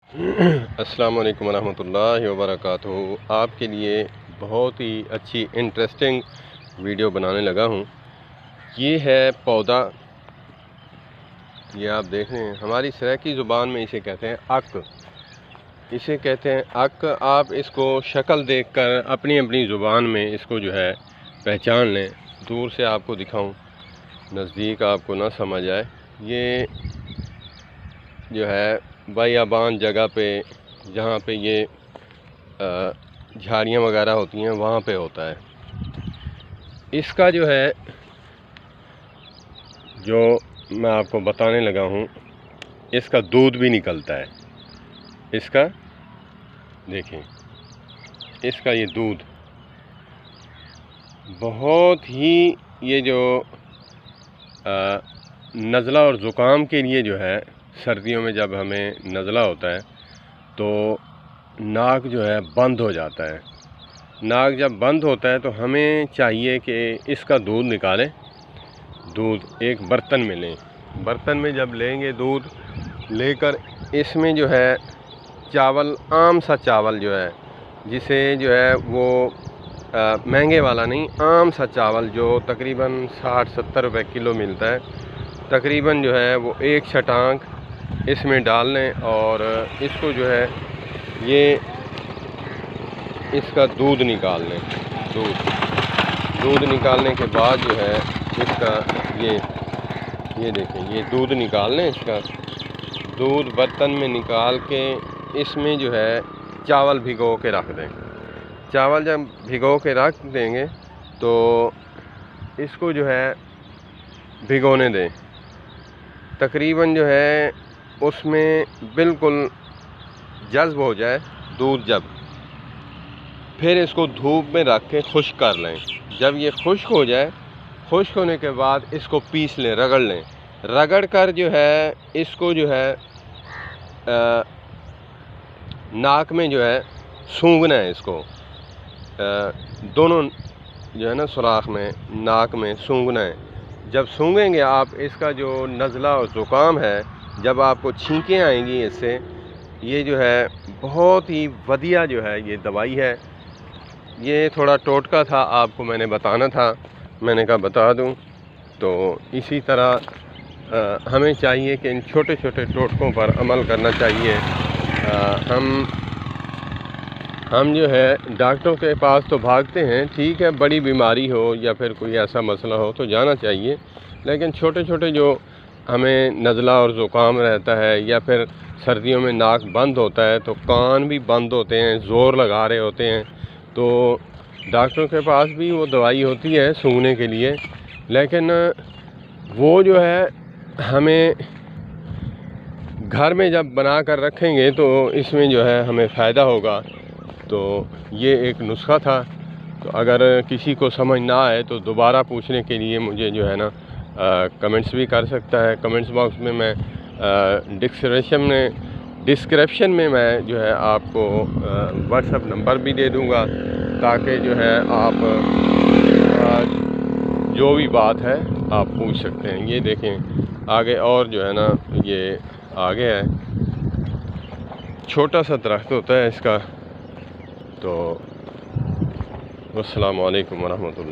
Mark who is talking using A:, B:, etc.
A: अस्सलाम वालेकुम रहमतुल्लाहि व बरकातुहू। आपके लिए बहुत ही अच्छी इंटरेस्टिंग वीडियो बनाने लगा हूँ। ये है पौधा, ये आप देख रहे हैं। हमारी सराइकी ज़ुबान में इसे कहते हैं अक, इसे कहते हैं अक। आप इसको शक्ल देखकर अपनी अपनी ज़ुबान में इसको जो है पहचान लें। दूर से आपको दिखाऊं, नज़दीक आपको ना समझ आए। ये जो है बायाबान जगह पे, जहाँ पे ये झाड़ियाँ वगैरह होती हैं, वहाँ पे होता है। इसका जो है, जो मैं आपको बताने लगा हूँ, इसका दूध भी निकलता है। इसका देखिए, इसका ये दूध बहुत ही, ये जो नज़ला और ज़ुकाम के लिए जो है, सर्दियों में जब हमें नज़ला होता है तो नाक जो है बंद हो जाता है। नाक जब बंद होता है तो हमें चाहिए कि इसका दूध निकालें। दूध एक बर्तन में लें। बर्तन में जब लेंगे, दूध लेकर इसमें जो है चावल, आम सा चावल जो है, जिसे जो है वो महंगे वाला नहीं, आम सा चावल जो तकरीबन 60-70 रुपए किलो मिलता है, तकरीबन जो है वो एक छटांक इसमें डाल लें। और इसको जो है ये इसका दूध निकाल लें। दूध निकालने के बाद जो है इसका ये देखें, ये दूध निकाल लें। इसका दूध बर्तन में निकाल के इसमें जो है चावल भिगो के रख दें। चावल जब भिगो के रख देंगे तो इसको जो है भिगोने दें। तकरीबन जो है उसमें बिल्कुल जज़्ब हो जाए दूध, जब फिर इसको धूप में रख के खुश्क कर लें। जब ये खुश्क हो जाए, खुश्क होने के बाद इसको पीस लें, रगड़ लें। रगड़ कर जो है इसको जो है नाक में जो है सूंघना है। इसको दोनों जो है ना सुराख में, नाक में सूंघना है। जब सूंघेंगे आप, इसका जो नज़ला और ज़ुकाम है, जब आपको छींकें आएंगी इससे, ये जो है बहुत ही वधिया जो है ये दवाई है। ये थोड़ा टोटका था, आपको मैंने बताना था, मैंने कहा बता दूं। तो इसी तरह हमें चाहिए कि इन छोटे छोटे टोटकों पर अमल करना चाहिए। हम जो है डॉक्टरों के पास तो भागते हैं, ठीक है, बड़ी बीमारी हो या फिर कोई ऐसा मसला हो तो जाना चाहिए, लेकिन छोटे छोटे जो हमें नज़ला और ज़ुकाम रहता है, या फिर सर्दियों में नाक बंद होता है तो कान भी बंद होते हैं, ज़ोर लगा रहे होते हैं, तो डॉक्टरों के पास भी वो दवाई होती है सूंघने के लिए, लेकिन वो जो है हमें घर में जब बना कर रखेंगे तो इसमें जो है हमें फ़ायदा होगा। तो ये एक नुस्खा था। तो अगर किसी को समझ ना आए तो दोबारा पूछने के लिए मुझे जो है ना कमेंट्स भी कर सकता है। कमेंट्स बॉक्स में मैं डिस्क्रिप्शन में मैं जो है आपको व्हाट्सएप नंबर भी दे दूँगा, ताकि जो है आप जो भी बात है आप पूछ सकते हैं। ये देखें आगे, और जो है ना ये आगे है, छोटा सा दरख्त होता है इसका। तो अस्सलाम वालेकुम व रहमतुल्लाह।